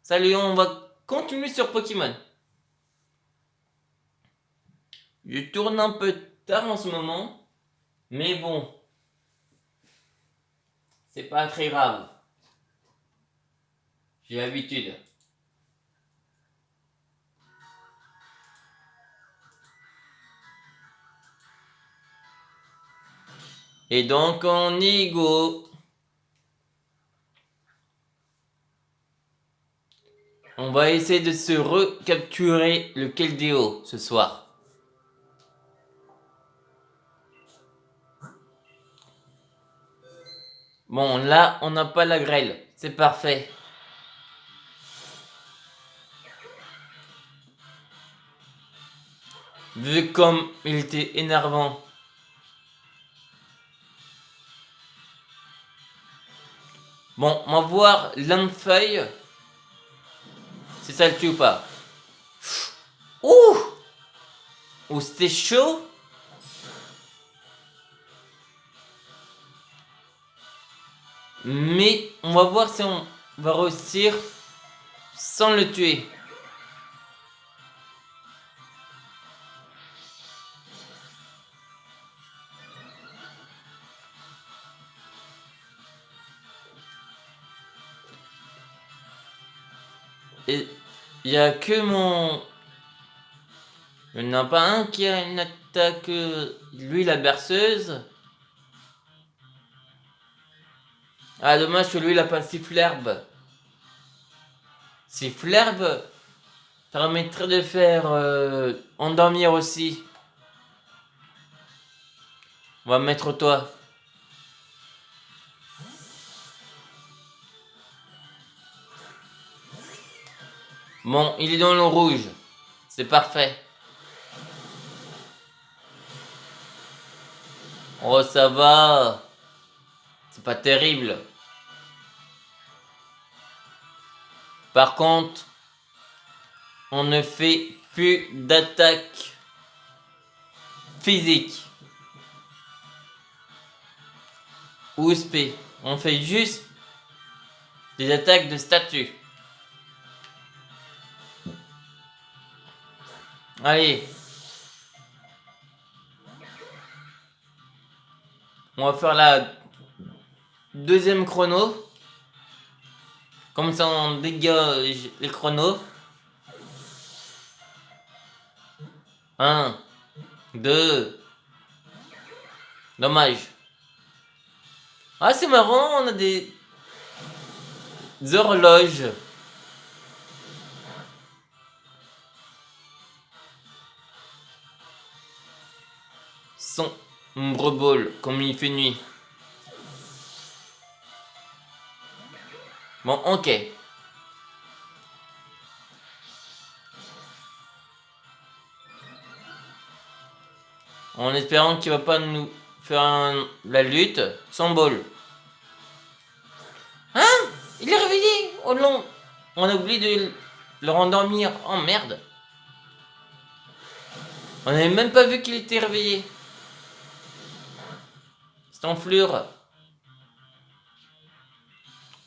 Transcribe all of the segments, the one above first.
Salut, on va continuer sur Pokémon. Je tourne un peu tard en ce moment, mais bon, c'est pas très grave. J'ai l'habitude. Et donc on y go. On va essayer de se recapturer le Keldeo ce soir. Bon, là, on n'a pas la grêle. C'est parfait. Vu comme il était énervant. Bon, on va voir l'Anfeuille. Si ça le tue ou pas. Ouh! Ouh, c'était chaud. Mais on va voir si on va réussir sans le tuer. Et il n'y a que mon... Il n'y en a pas un qui a une attaque... Lui, la berceuse. Ah, dommage que lui, il a pas sifflerbe. Sifflerbe permettrait de faire endormir aussi. On va mettre toi. Bon, il est dans le rouge. C'est parfait. Oh, ça va. C'est pas terrible. Par contre, on ne fait plus d'attaque physique. Ou SP. On fait juste des attaques de statut. Allez. On va faire la deuxième chrono. Comme ça on dégage les chronos. 1, 2. Dommage. Ah, c'est marrant, on a des horloges. Sombre ball, comme il fait nuit. Bon, ok. En espérant qu'il va pas nous faire la lutte. Sans ball. Hein? Il est réveillé. Oh non. On a oublié de le rendormir. Oh merde. On n'avait même pas vu qu'il était réveillé. C'est enflure.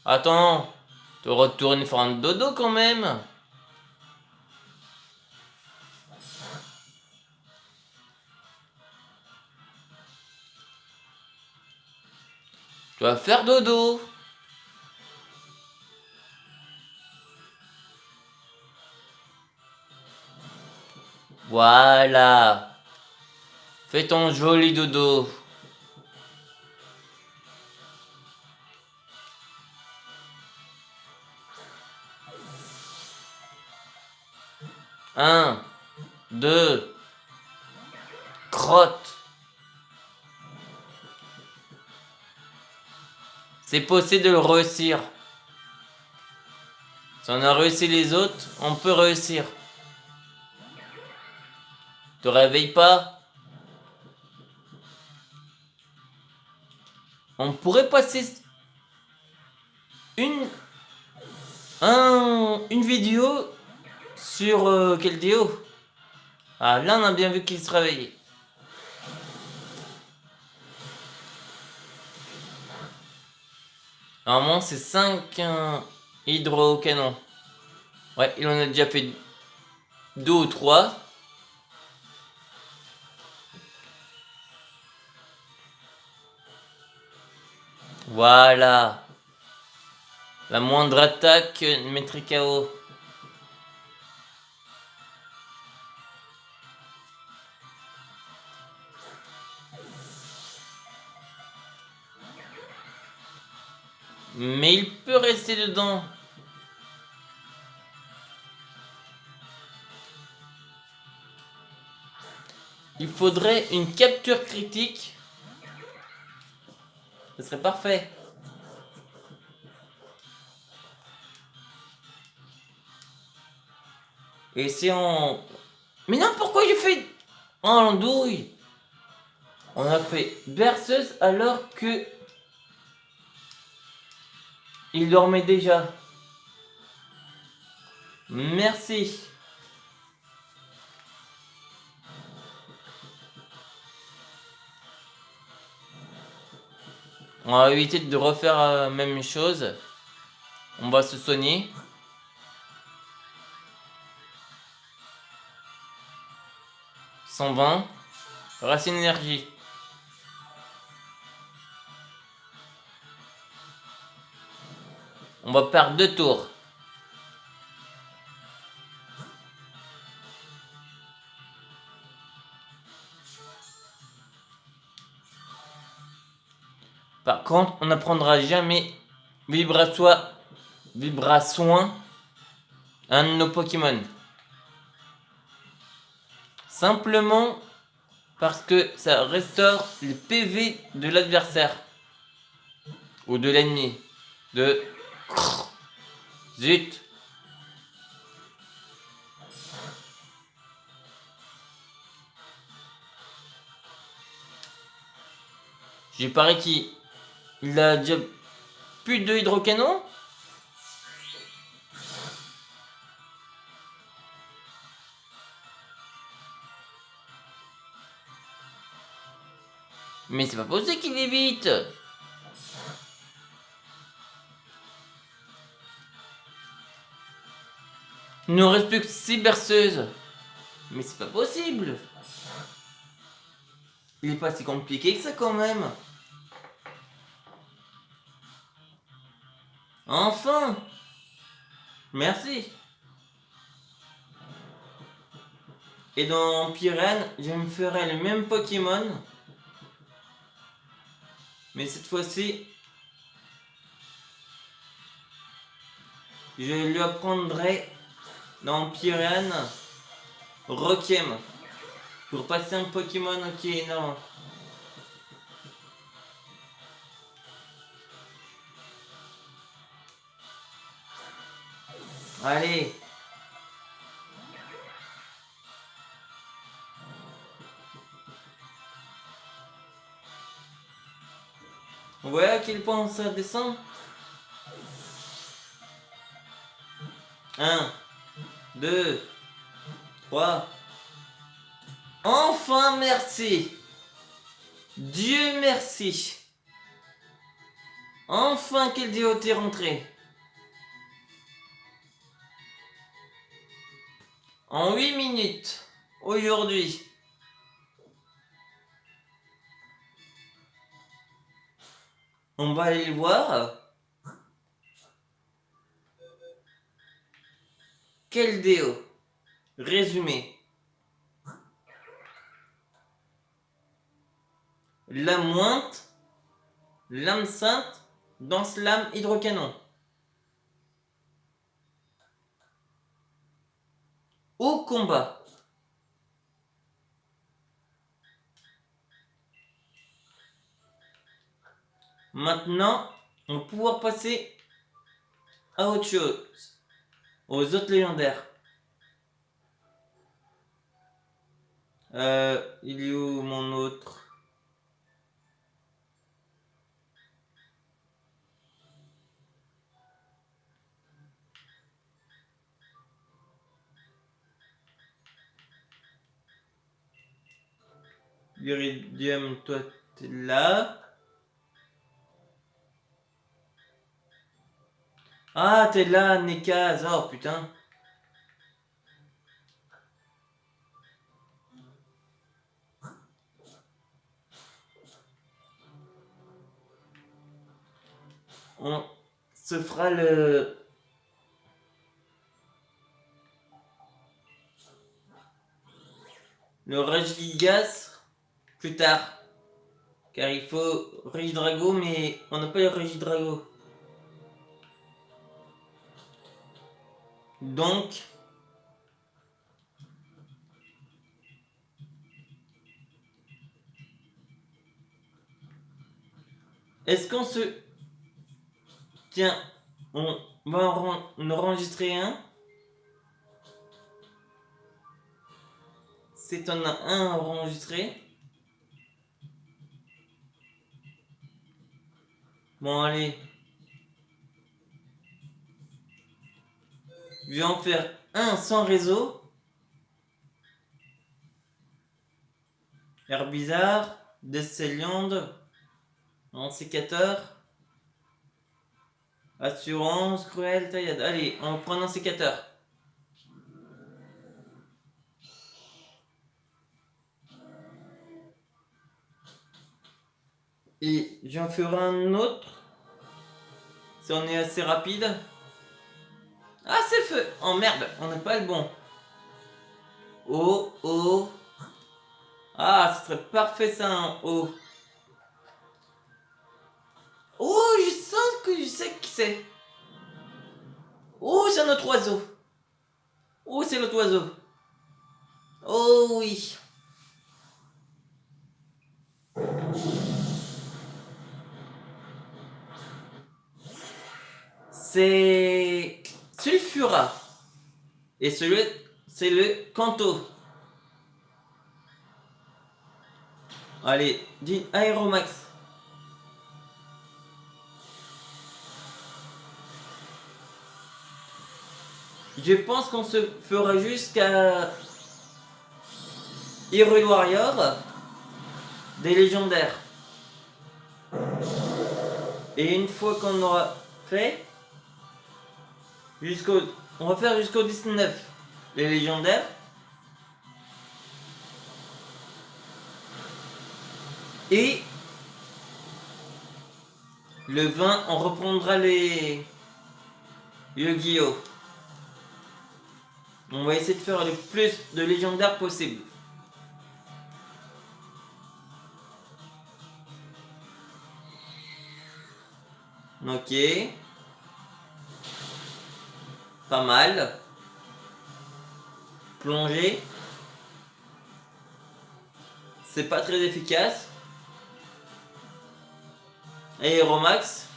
Attends. Tu retournes faire un dodo quand même. Tu vas faire dodo. Voilà. Fais ton joli dodo. Un, deux, crotte. C'est possible de le réussir. Si on a réussi les autres, on peut réussir. Te réveille pas. On pourrait passer une vidéo sur Keldeo. Ah, là on a bien vu qu'il se réveillait. Normalement c'est 5 hydro-canons. Ouais, il en a déjà fait 2 ou 3. Voilà. La moindre attaque mettrait KO. Mais il peut rester dedans. Il faudrait une capture critique. Ce serait parfait. Et c'est en... Mais non, pourquoi j'ai fait... Oh, l'andouille. On a fait berceuse alors que... Il dormait déjà. Merci. On va éviter de refaire la même chose. On va se soigner. 120. Racine énergie. On va perdre 2 tours. Par contre, on n'apprendra jamais Vibrasoin à un de nos Pokémon. Simplement parce que ça restaure les PV de l'adversaire. Ou de l'ennemi. De... Zut. J'ai parié qu'il a déjà plus de hydrocanon. Mais c'est pas possible qu'il évite. Il nous reste plus que 6 berceuses. Mais c'est pas possible. Il est pas si compliqué que ça quand même. Enfin. Merci. Et dans Pyrène, je me ferai le même Pokémon. Mais cette fois-ci, je lui apprendrai dans Pyrène Rokiem. Pour passer un Pokémon qui est énorme. Allez. Ouais, à quel point ça descend? 1, 2, 3. Enfin, merci. Dieu merci. Enfin, quel déo t'es rentré. En 8 minutes. Aujourd'hui. On va aller le voir. Quel déo? Résumé. Lame mointe, lame sainte, danse lame hydrocanon. Au combat. Maintenant, on va pouvoir passer à autre chose. Aux autres légendaires. Il est où mon autre? L'Iridium, toi t'es là. Ah, t'es là, Nekaz. Oh putain. on se fera le Regigigas plus tard. Car il faut Regidrago, mais on n'a pas le Regidrago. Donc, est-ce qu'on se... Tiens, on va en enregistrer un. C'est on a un enregistré. Bon, allez. Je vais en faire un sans réseau. Air bizarre, Desceliande, un sécateur, assurance, cruelle, taillade. Allez, on prend un sécateur. Et j'en ferai un autre. Si on est assez rapide. Ah, c'est feu! Oh merde, on n'a pas le bon. Oh, oh. Ah, ce serait parfait ça, un oh. Oh, je sens que je sais qui c'est. Oh, c'est notre oiseau. Oh, c'est notre oiseau. Oh oui. C'est Sulfura. Et celui, c'est le Kanto. Allez, dis Aeromax. Je pense qu'on se fera jusqu'à Hyrule Warrior des légendaires. Et une fois qu'on aura fait, on va faire jusqu'au 19 les légendaires. Et le 20, on reprendra les Yu-Gi-Oh! On va essayer de faire le plus de légendaires possible. Ok. Pas mal. Plongée. C'est pas très efficace. Aeromax.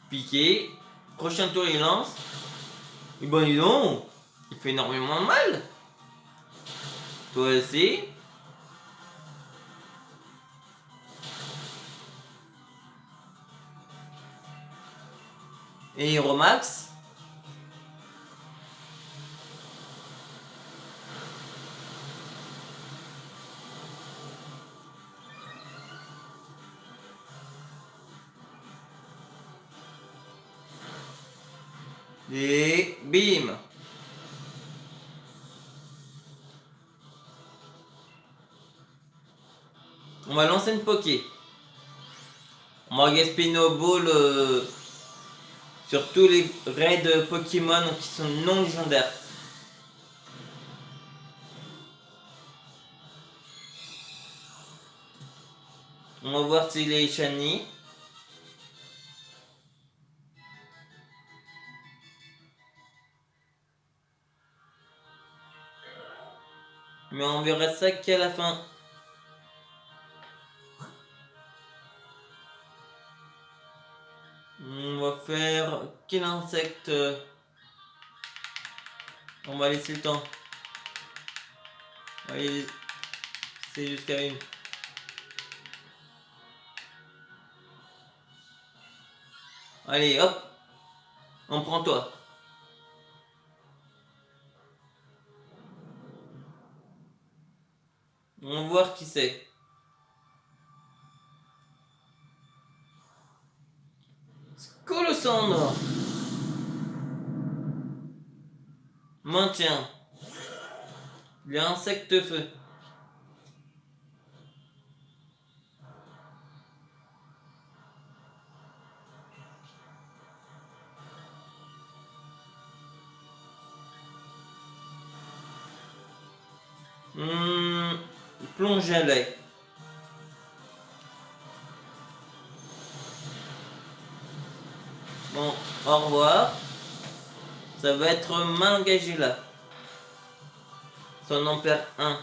Piqué. Prochain tour il lance. Et ben dis donc, il fait énormément mal. Toi aussi. Et Aeromax. Et bim. On va lancer une Poké. On va gaspiller nos balls sur tous les raids Pokémon qui sont non légendaires. On va voir s'il est shiny. Mais on verra ça qu'à la fin. On va faire quel insecte? On va laisser le temps. Allez, c'est jusqu'à une. Allez, hop. On prend toi. On va voir qui c'est. Colossandre. Maintien. Les insectes feu. Plonge à lait. Bon, au revoir. Ça va être mal engagé là. Ça en perd un.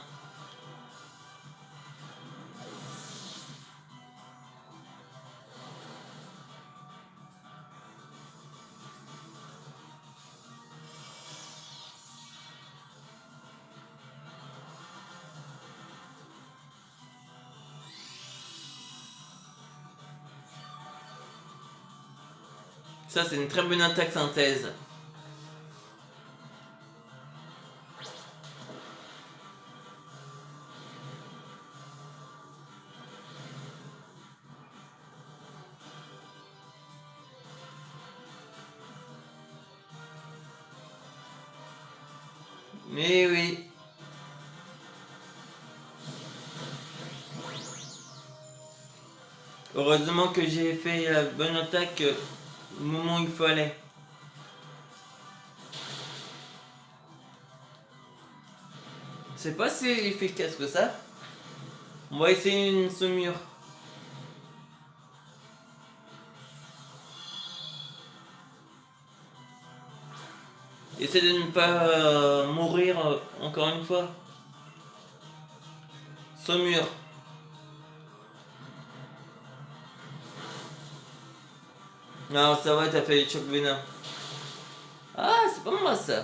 Ça, c'est une très bonne attaque synthèse. Mais oui. Heureusement que j'ai fait la bonne attaque au moment où il fallait. C'est pas si efficace que ça. On va essayer une saumure. Essaie de ne pas mourir encore une fois. Saumure. Non, ça va, t'as fait choc venin. Ah, c'est pas moi ça.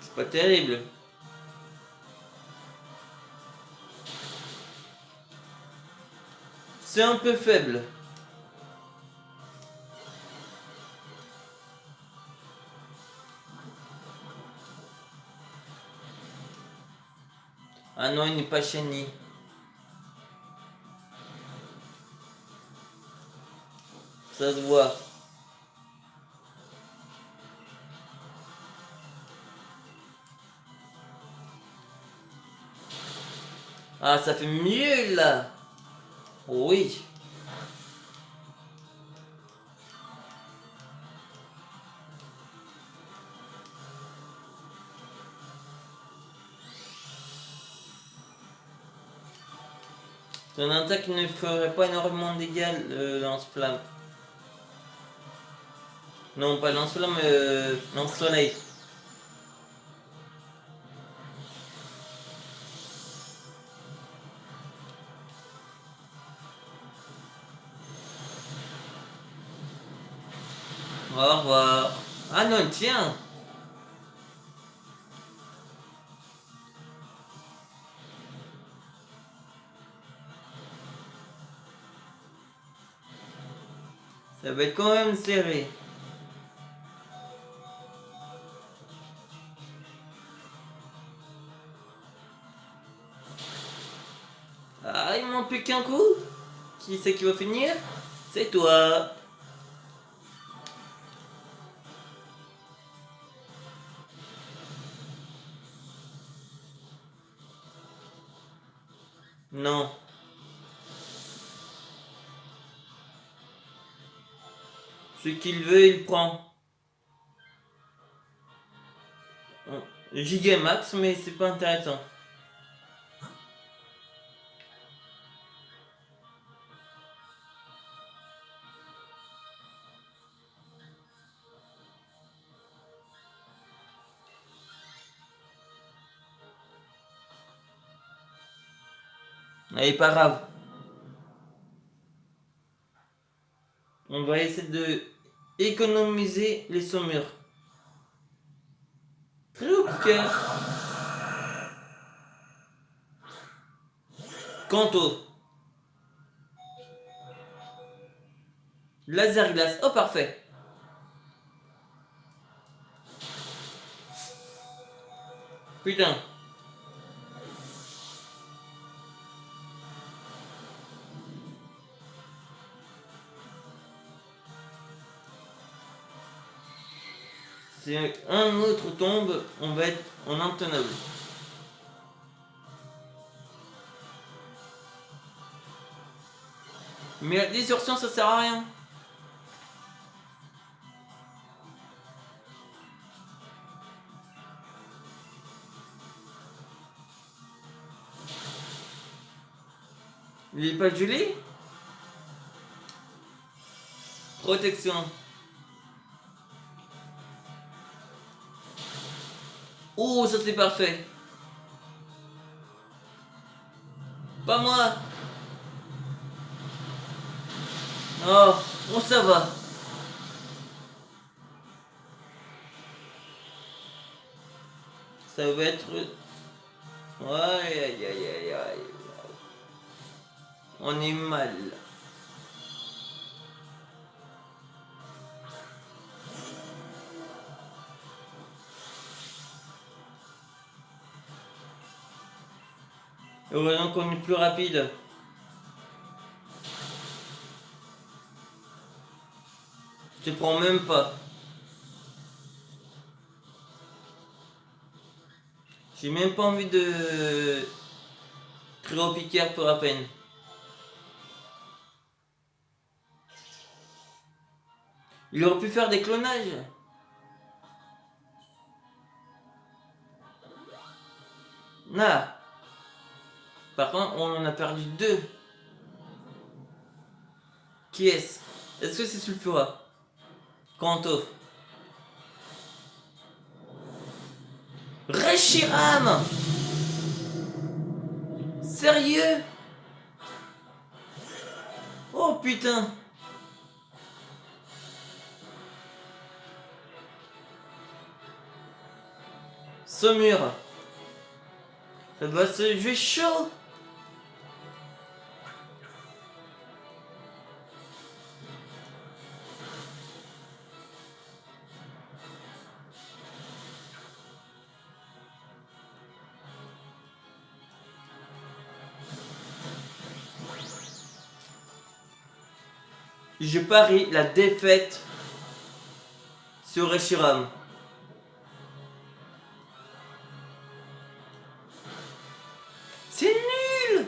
C'est pas terrible. C'est un peu faible. Ah non, il n'est pas shiny. Ça se voit. Ah, ça fait mieux là. Oui. Ton attaque ne ferait pas énormément de dégâts, le lance-flamme. Non, pas lance-flamme, lance-soleil. Au revoir. Ah non, tiens. Ça va être quand même serré. Ah, il manque plus qu'un coup. Qui c'est qui va finir? C'est toi. Non. Ce qu'il veut, il prend. Gigamax, mais c'est pas intéressant. Allez, pas grave. On va essayer de économiser les saumures. Très haut cœur. Kanto. Laser glace. Oh, parfait. Putain. Si un autre tombe, on va être en intenable. Mais la distorsion, ça sert à rien. Il est pas gelé? Protection. Oh, ça c'est parfait. Pas moi. Oh, bon ça va. Ça va être... Aïe aïe aïe aïe aïe. On est mal. Heureusement qu'on est plus rapide. Je te prends même pas. J'ai même pas envie de... Cryopiquer pour la peine. Il aurait pu faire des clonages. Ah. Par contre, on en a perdu 2. Qui est-ce? Est-ce que c'est Sulfura? Kanto. Reshiram! Sérieux? Oh putain! Saumur. Ça doit se jouer chaud. Je parie la défaite sur Reshiram. C'est nul!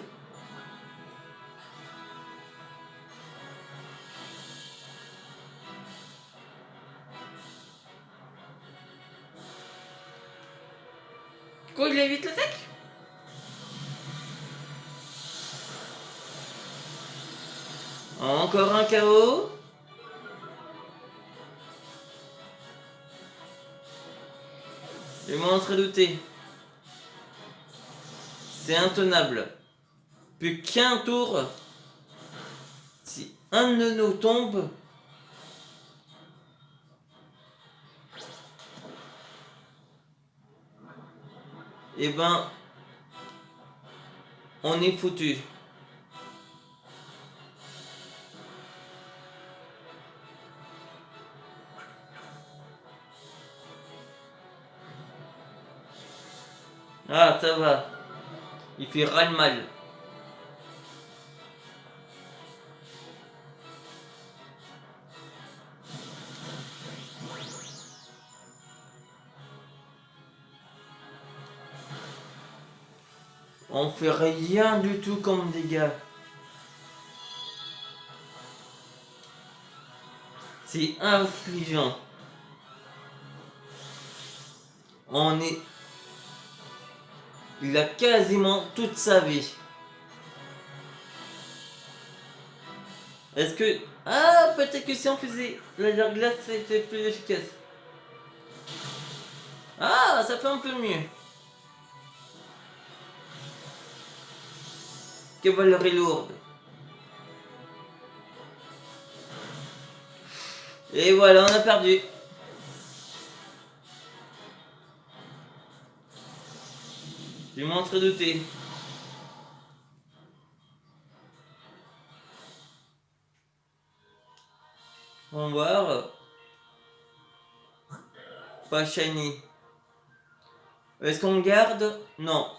Quoi, il évite l'attaque? Encore un KO. Je m'en en train de douter. C'est intenable. Plus qu'un tour. Si un de nous tombe. Eh ben. On est foutu. Ah, ça va. Il fait ras le mal. On fait rien du tout comme dégâts. C'est affligeant. On est... Il a quasiment toute sa vie. Est-ce que... Ah, peut-être que si on faisait la glace, c'était plus efficace. Ah, ça fait un peu mieux. Cavalerie lourde. Et voilà, on a perdu. Je m'en serais douté. On va voir. Pas shiny. Est-ce qu'on garde? Non.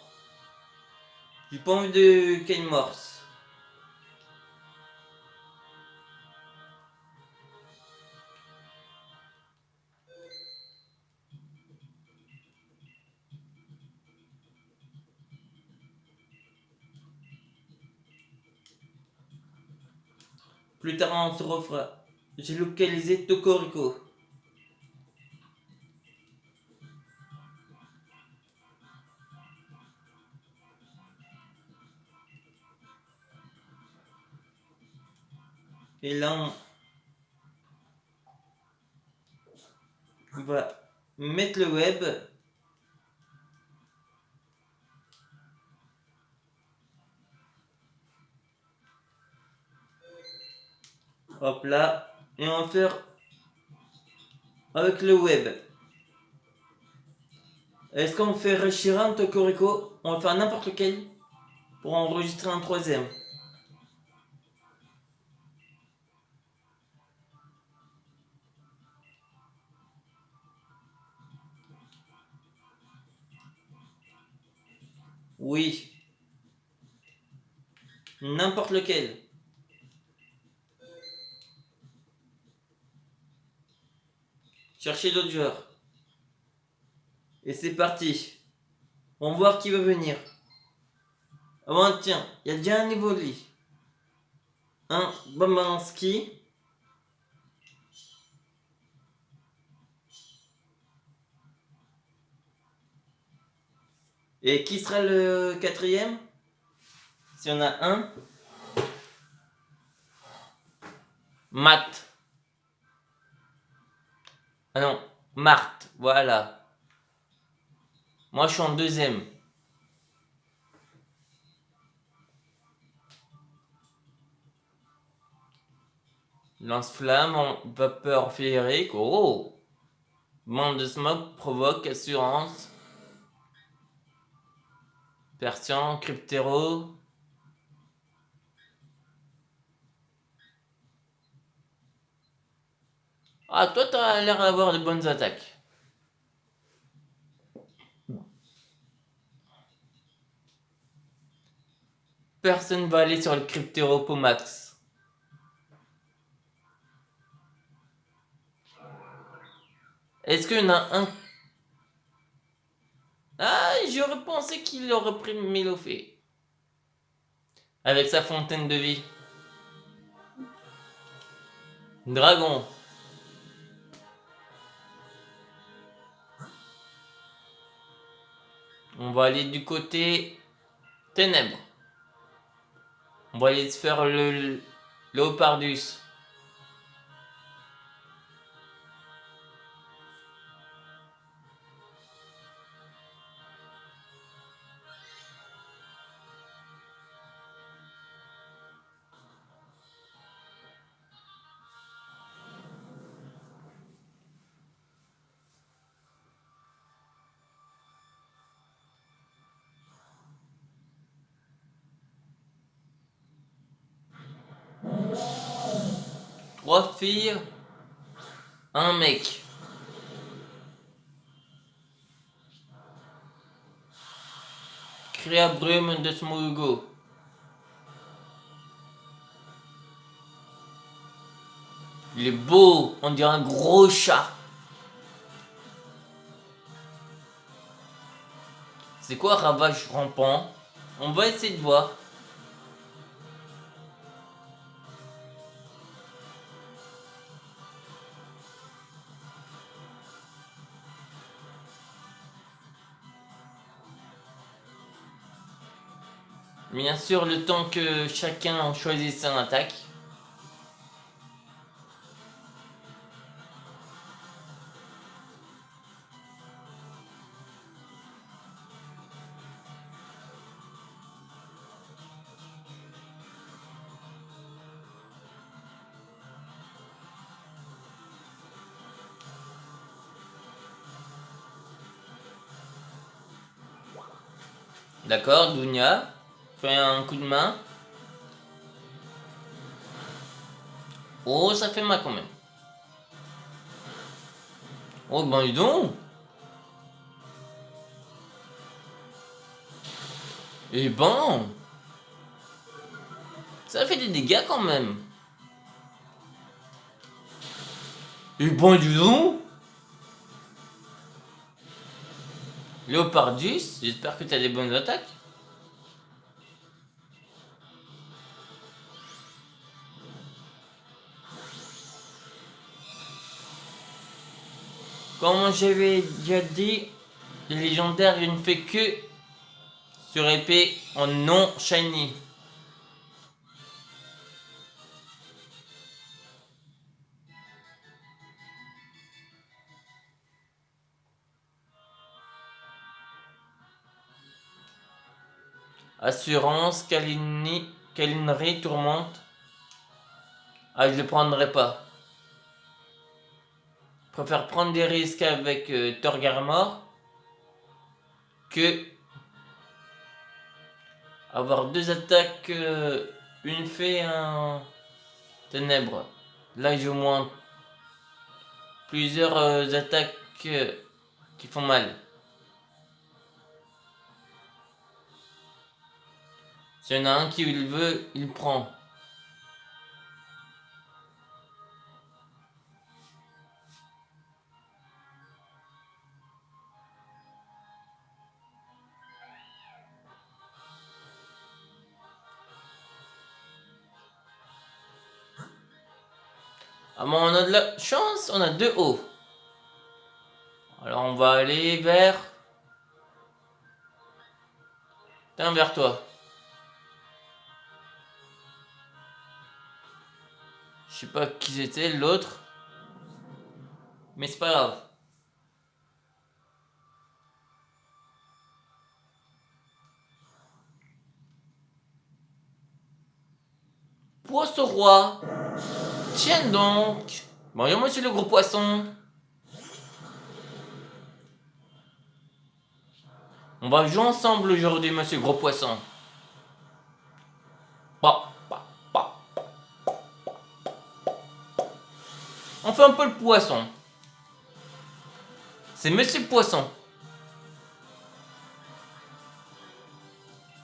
J'ai pas envie de K-Morse. Plus tard on se refera. J'ai localisé Tokoriko. Et là on va mettre le web. Hop là. Et on va faire avec le web. Est-ce qu'on fait Reshiram, Tokoriko? On va faire n'importe lequel pour enregistrer un troisième. Oui. N'importe lequel. Cherchez d'autres joueurs. Et c'est parti. On va voir qui va venir. Ah bon, tiens, il y a déjà un niveau de lit. Un Bamanski. Et qui sera le quatrième? Si on a un. Matt. Ah non, Marthe, voilà. Moi je suis en deuxième. Lance-flamme en vapeur féerique. Oh! Bande de smoke provoque assurance. Persian, cryptéro. Ah, toi t'as l'air d'avoir de bonnes attaques. Personne va aller sur le cryptéro pour max. Est-ce qu'il y en a un? Ah, j'aurais pensé qu'il aurait pris Milofé. Avec sa fontaine de vie. Dragon. On va aller du côté ténèbres. On va aller se faire le Léopardus. Trois filles, un mec. Créa brume de Smogo. Il est beau, on dirait un gros chat. C'est quoi ravage rampant? On va essayer de voir. Bien sûr, le temps que chacun choisisse son attaque. D'accord, Dunia. Fais un coup de main. Oh, ça fait mal quand même. Oh, ben dis donc. Eh ben. Ça fait des dégâts quand même. Eh ben dis donc. Léopardus, j'espère que tu as des bonnes attaques. Comme j'avais déjà dit, le légendaire il ne fait que sur épée en non shiny. Assurance, Câlinerie, Tourmente. Ah, je le prendrai pas. Je préfère prendre des risques avec Torgarmor que avoir deux attaques, une fée et un ténèbre. Là, j'ai au moins plusieurs attaques qui font mal. S'il y en a un qui le veut, il prend. Ah bon, on a de la chance, on a deux hauts. Alors on va aller vers... Tiens, vers toi. Je sais pas qui c'était, l'autre. Mais c'est pas grave. Poisson roi. Tiens donc. Bonjour monsieur le gros poisson. On va jouer ensemble aujourd'hui monsieur gros poisson. Bah, bah, bah. On fait un peu le poisson. C'est monsieur poisson.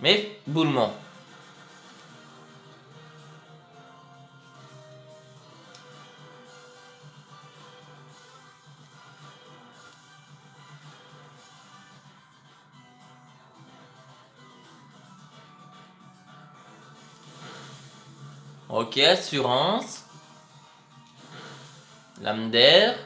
Mais boulement. Ok, assurance. Lame d'air.